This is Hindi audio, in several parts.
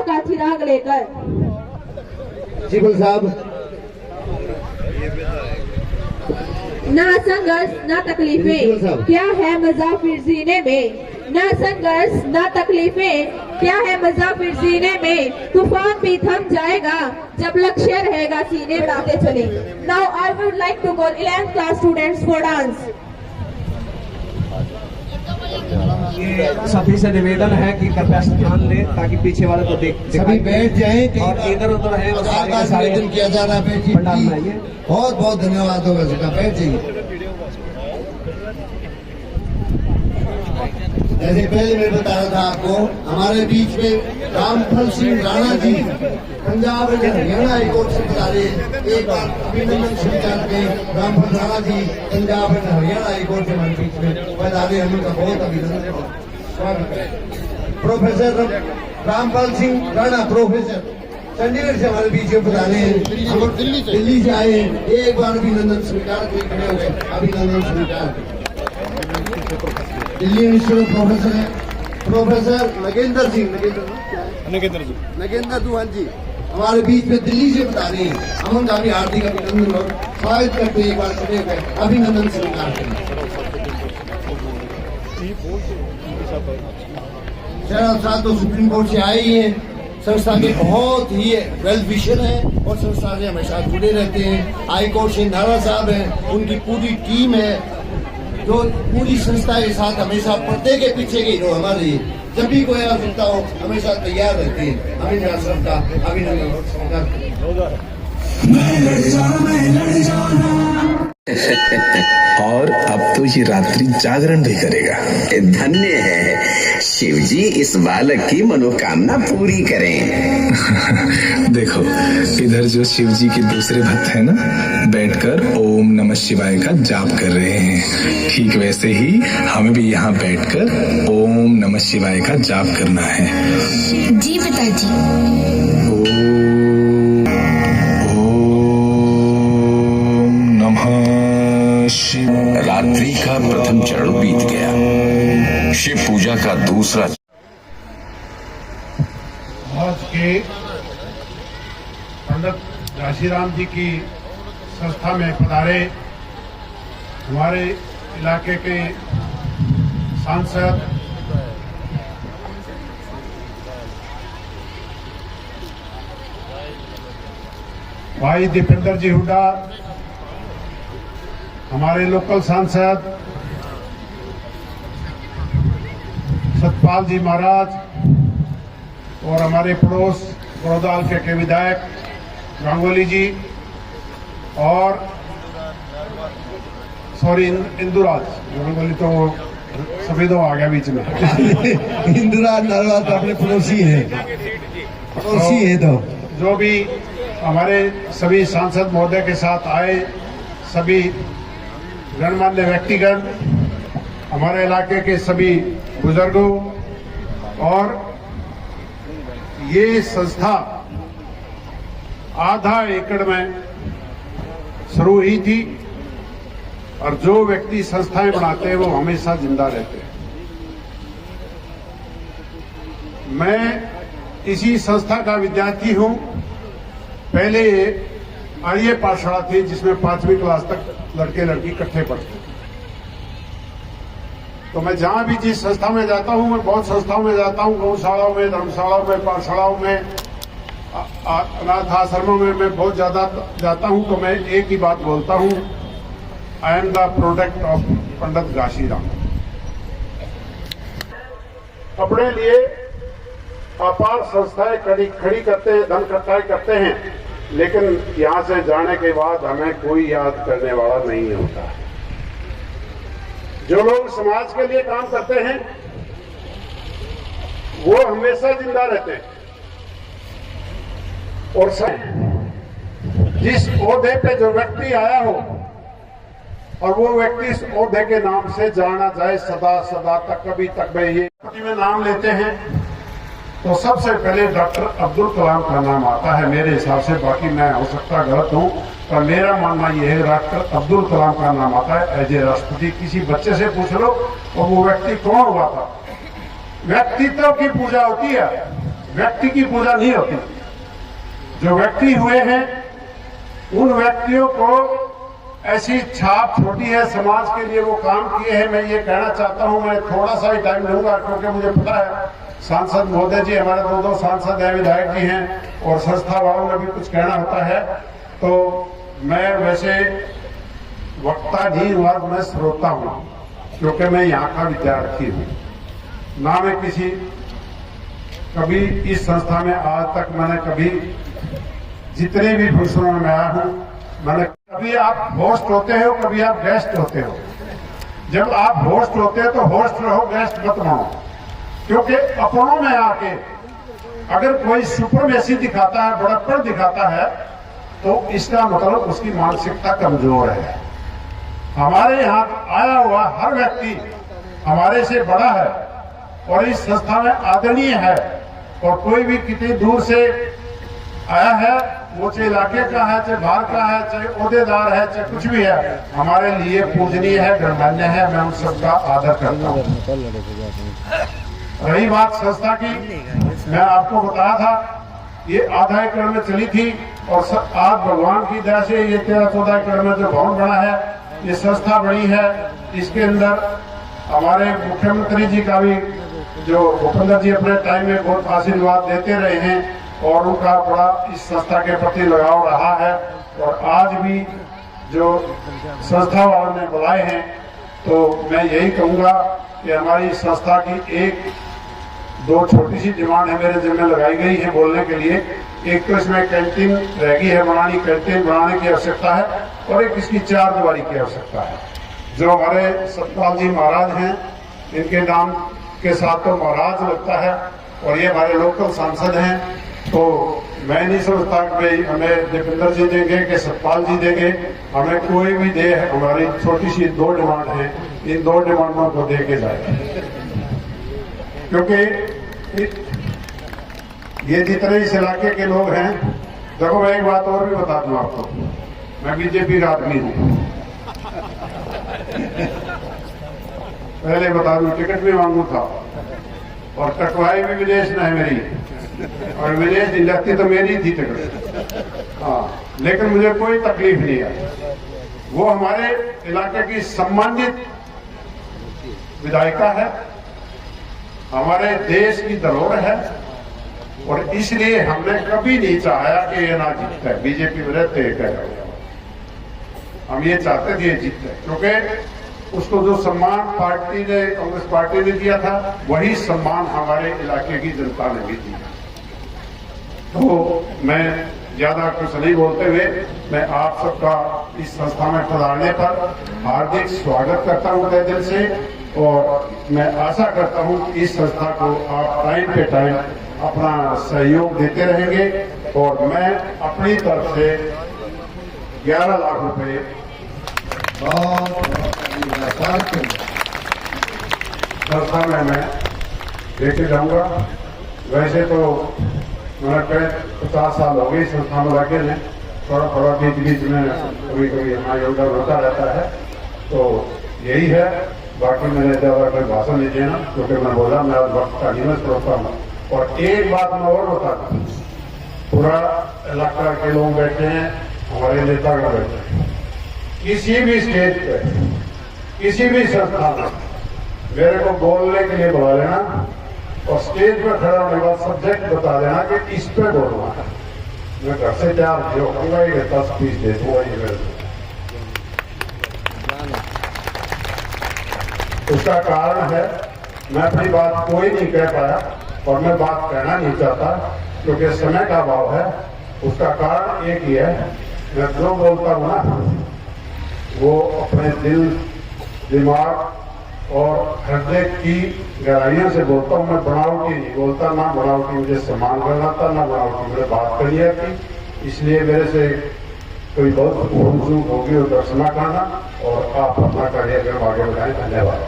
का चिराग लेकर। जी बोल साहब। ना संघर्ष ना तकलीफें क्या है मजा फिर जीने में, ना संघर्ष ना तकलीफें क्या है मजा फिर जीने में, तूफान भी थम जाएगा जब लक्ष्य रहेगा सीने में आते चले। Now I would like to call 11th class students for dance. सभी से निवेदन है कि कृपया ध्यान दें ताकि पीछे वाले को देख सभी बैठ जाएं और इधर उधर है वो सारे के सारे निवेदन किया जा रहा है। बैठिए, पंडाल में आइए। बहुत बहुत धन्यवाद होगा सबका, बैठ जाइए। जैसे पहले मैं बता रहा था आपको, हमारे बीच में रामफल सिंह राणा जी पंजाब एंड हरियाणा हाईकोर्ट से बता रहे, एक बार अभिनंदन स्वीकार के रामफल राणा जी पंजाब एंड हरियाणा हाईकोर्ट से हमारे बीच में बता रहे, हम उनका बहुत अभिनंदन स्वागत है। प्रोफेसर रामफल सिंह राणा प्रोफेसर चंडीगढ़ से हमारे बीच में बता रहे हैं, हम दिल्ली से आए, एक बार अभिनंदन स्वीकार के खड़े हो गए, अभिनंदन स्वीकार। दिल्ली इंस्टीट्यूट प्रोफेसर है प्रोफेसर नगेंद्र सिंह, नगेंद्र दुहान जी हमारे बीच में दिल्ली से बता रहे हैं, हम उनका भी हार्दिक अभिनंदन और स्वागत करते हैं। एक बार खड़े होकर अभिनंदन स्वीकार करें। साथ तो सुप्रीम कोर्ट से आए ही है, संस्था के बहुत ही वेल विशर है और संस्था से हमेशा जुड़े रहते हैं। हाई कोर्ट से नारा साहब हैं, उनकी पूरी टीम है जो पूरी संस्था के साथ हमेशा पर्दे के पीछे की हीरो हमारी, जब भी कोई आवश्यकता हो हमेशा तैयार रहते हैं। अभिनंदन सबका अभिनंदन। और अब तो ये रात्रि जागरण भी करेगा। धन्य है शिवजी, इस बालक की मनोकामना पूरी करें। देखो इधर जो शिवजी के दूसरे भक्त हैं ना, बैठकर ओम नमः शिवाय का जाप कर रहे हैं। ठीक वैसे ही हमें भी यहाँ बैठकर ओम नमः शिवाय का जाप करना है। जी पिताजी। रात्रि का प्रथम चरण बीत गया, शिव पूजा का दूसरा। आज के पंडित घासीराम जी की संस्था में पधारे हमारे इलाके के सांसद भाई दीपेंद्र जी हुड्डा, हमारे लोकल सांसद सतपाल जी महाराज और हमारे पड़ोस बड़ौदा हल्के के विधायक गांगुली जी और सॉरी इंदुराज गांगुली तो सभी तो आ गया बीच में। इंदुराज नरवा तो अपने पड़ोसी है, पड़ोसी है। तो जो भी हमारे सभी सांसद महोदय के साथ आए, सभी गणमान्य व्यक्तिगण, हमारे इलाके के सभी बुजुर्गों, और ये संस्था आधा एकड़ में शुरू हुई थी और जो व्यक्ति संस्थाएं बनाते हैं वो हमेशा जिंदा रहते हैं। मैं इसी संस्था का विद्यार्थी हूं। पहले आर्य पाठशाला थी जिसमें 5वीं क्लास तक लड़के लड़की इकट्ठे पढ़ते थे। तो मैं जहां भी जिस संस्था में जाता हूं, मैं बहुत संस्थाओं में जाता हूं, गौशालाओं में, धर्मशालाओं में, पाठशालाओं में, अनाथ आश्रमों में मैं बहुत ज्यादा जाता हूं। तो मैं एक ही बात बोलता हूं, I am the product of Pandit Ghasiram. अपने लिए अपार संस्थाएं खड़ी करते हैं, धन इकट्ठा करते हैं, लेकिन यहां से जाने के बाद हमें कोई याद करने वाला नहीं होता। जो लोग समाज के लिए काम करते हैं वो हमेशा जिंदा रहते हैं। और जिस ओहदे पे जो व्यक्ति आया हो और वो व्यक्ति इस ओहदे के नाम से जाना जाए सदा सदा तक, कभी तक में नाम लेते हैं तो सबसे पहले डॉक्टर अब्दुल कलाम का नाम आता है मेरे हिसाब से। बाकी मैं हो सकता गलत हूं, पर मेरा मानना यह है डॉक्टर अब्दुल कलाम का नाम आता है एज ए राष्ट्रपति। किसी बच्चे से पूछ लो और वो व्यक्ति कौन हुआ था। व्यक्तित्व की पूजा होती है, व्यक्ति की पूजा नहीं होती। जो व्यक्ति हुए हैं उन व्यक्तियों को ऐसी छाप छोटी है समाज के लिए, वो काम किए हैं। मैं ये कहना चाहता हूं, मैं थोड़ा सा ही टाइम लूंगा क्योंकि मुझे पता है सांसद महोदय जी, हमारे दो सांसद हैं, विधायक जी हैं, और संस्था वालों ने भी कुछ कहना होता है। तो मैं वैसे वक्ता नहीं हुआ, मैं श्रोता हूं, क्योंकि मैं यहाँ का विद्यार्थी हूं। ना मैं किसी कभी इस संस्था में आज तक मैंने कभी जितने भी फंक्शनों में आया हूं, मैंने कभी आप होस्ट होते हो, कभी आप गेस्ट होते हो। जब आप होस्ट होते हो तो होस्ट रहो, गेस्ट मत बनो, क्योंकि अपनों में आके अगर कोई सुपरमेसी दिखाता है, बड़प्पन दिखाता है, तो इसका मतलब उसकी मानसिकता कमजोर है। हमारे यहाँ आया हुआ हर व्यक्ति हमारे से बड़ा है और इस संस्था में आदरणीय है, और कोई भी कितनी दूर से आया है, वो चाहे इलाके का है, चाहे बाहर का है, चाहे ओहदेदार है, चाहे कुछ भी है, हमारे लिए पूजनीय है, गणमान्य है। मैं उन सबका आदर करता हूँ। रही बात संस्था की, मैं आपको बताया था ये आधा एकड़ में चली थी, और आज भगवान की दया से ये 13-14 एकड़ में जो भवन बना है, ये संस्था बनी है। इसके अंदर हमारे मुख्यमंत्री जी का भी, जो भूपेंद्र जी अपने टाइम में बहुत आशीर्वाद देते रहे हैं, और उनका बड़ा इस संस्था के प्रति लगाव रहा है। और आज भी जो संस्था वालों ने बुलाए हैं, तो मैं यही कहूंगा कि हमारी संस्था की एक दो छोटी सी डिमांड है, मेरे जिम्मे लगाई गई है बोलने के लिए। एक तो इसमें कैंटीन रह गई है बनानी, कैंटीन बनाने की आवश्यकता है, और एक इसकी 4 दीवारी की आवश्यकता है। जो हमारे सतपाल जी महाराज हैं, इनके नाम के साथ तो महाराज लगता है, और ये हमारे लोकल सांसद हैं। तो मैं नहीं समझता कि भाई हमें दीपेंद्र जी देंगे कि सतपाल जी देंगे, हमें कोई भी दे। हमारी छोटी सी 2 डिमांड है, इन 2 डिमांडों को दे के जाए, क्योंकि ये जितने इस इलाके के लोग हैं, देखो मैं एक बात और भी बता दूं आपको, मैं बीजेपी का आदमी हूं। पहले बता दूं, टिकट भी मांगू था और कटवाई भी विदेश न है मेरी, और विदेश नहीं लगती तो मेरी थी टिकट। हाँ, लेकिन मुझे कोई तकलीफ नहीं है। वो हमारे इलाके की सम्मानित विधायिका है, हमारे देश की धरोहर है, और इसलिए हमने कभी नहीं चाहा कि ये ना जीतता है। बीजेपी में रहते हम ये चाहते थे ये जीतता है, क्योंकि उसको जो सम्मान पार्टी ने, कांग्रेस पार्टी ने दिया था, वही सम्मान हमारे इलाके की जनता ने भी दिया। तो मैं ज्यादा कुछ नहीं बोलते हुए, मैं आप सबका इस संस्था में पधारने पर हार्दिक स्वागत करता हूं तहे दिल से, और मैं आशा करता हूं कि इस संस्था को आप टाइम पे टाइम अपना सहयोग देते रहेंगे। और मैं अपनी तरफ से 11 लाख रुपए संस्था में मैं लेके जाऊंगा। वैसे तो मैंने 50 साल हो गए संस्था में लगे हैं, थोड़ा बीच बीच में कभी कभी हमारा योगदान होता रहता है। तो यही है, बाकी मैंने ज्यादा कोई भाषण नहीं देना, क्योंकि मैं बोला मैं वक्त का निवेश करता हूँ। और एक बात मैं और बता दूं, पूरा इलाका के लोग बैठे हैं, हमारे नेता का बैठे हैं, किसी भी स्टेज पे, किसी भी संस्था में मेरे को बोलने के लिए बुला लेना, और स्टेज पर खड़ा होने के बाद सब्जेक्ट बता देना कि इस पे बोलना है। मैं घर से क्या जो कहूँगा ये 10-20 दे दूंगा ये मेरे। उसका कारण है, मैं अपनी बात कोई नहीं कह पाया, और मैं बात कहना नहीं चाहता क्योंकि समय का अभाव है। उसका कारण एक ही है, मैं जो बोलता हूँ ना, वो अपने दिल, दिमाग और हृदय की गहराइयों से बोलता हूँ। मैं बनावटी नहीं बोलता, ना बनावटी मुझे सम्मान करना था, ना बनावटी मुझे बात करनी आती। इसलिए मेरे से कोई बहुत भूल चूक होगी और दर्शना करना, और आप अपना कार्यक्रम आगे बढ़ाएं। धन्यवाद।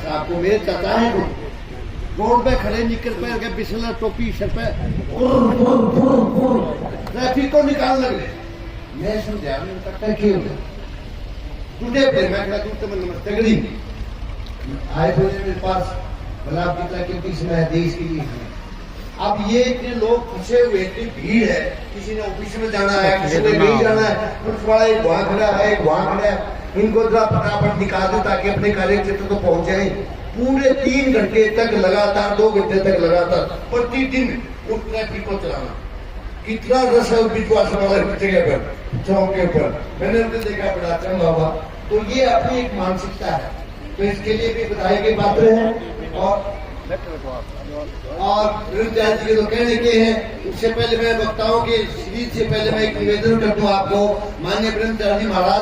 आपको मेरे चाचा है रोड पे खड़े निकल पे बिस्लर टोपी सर पे ट्रैफिक को निकाल लगे। मैं समझा क्यों टूटे पे मैं कहता हूं तुम्हें नमस्ते गड़ी आए थे मेरे पास गुलाब जी के बीच में देश के लिए अब ये इतने लोग फंसे हुए, इतनी भीड़ है, किसी ने ऑफिस में जाना है, किसी ने नहीं जाना है, पुलिस वाला एक वहां खड़ा है, एक वहां खड़ा है, इनको जरा फटाफट निकाल दो ताकि अपने कार्य क्षेत्र तो पहुंच जाए। पूरे 3 घंटे तक लगातार, 2 घंटे तक लगातार प्रतिदिन उस ट्रैफिक को चलाना, कितना रस है विश्वास वाला जगह पर, चौक के ऊपर मैंने उनको देखा, बड़ा चंगा हुआ। तो ये अपनी एक मानसिकता है, तो इसके लिए भी बधाई के पात्र हैं। और विरुद्धाचार्य जी के तो कहने के हैं। उससे पहले मैं वक्ताओं के सीरीज से पहले मैं एक निवेदन कर दूं आपको, माननीय विरुद्धाचार्य जी महाराज।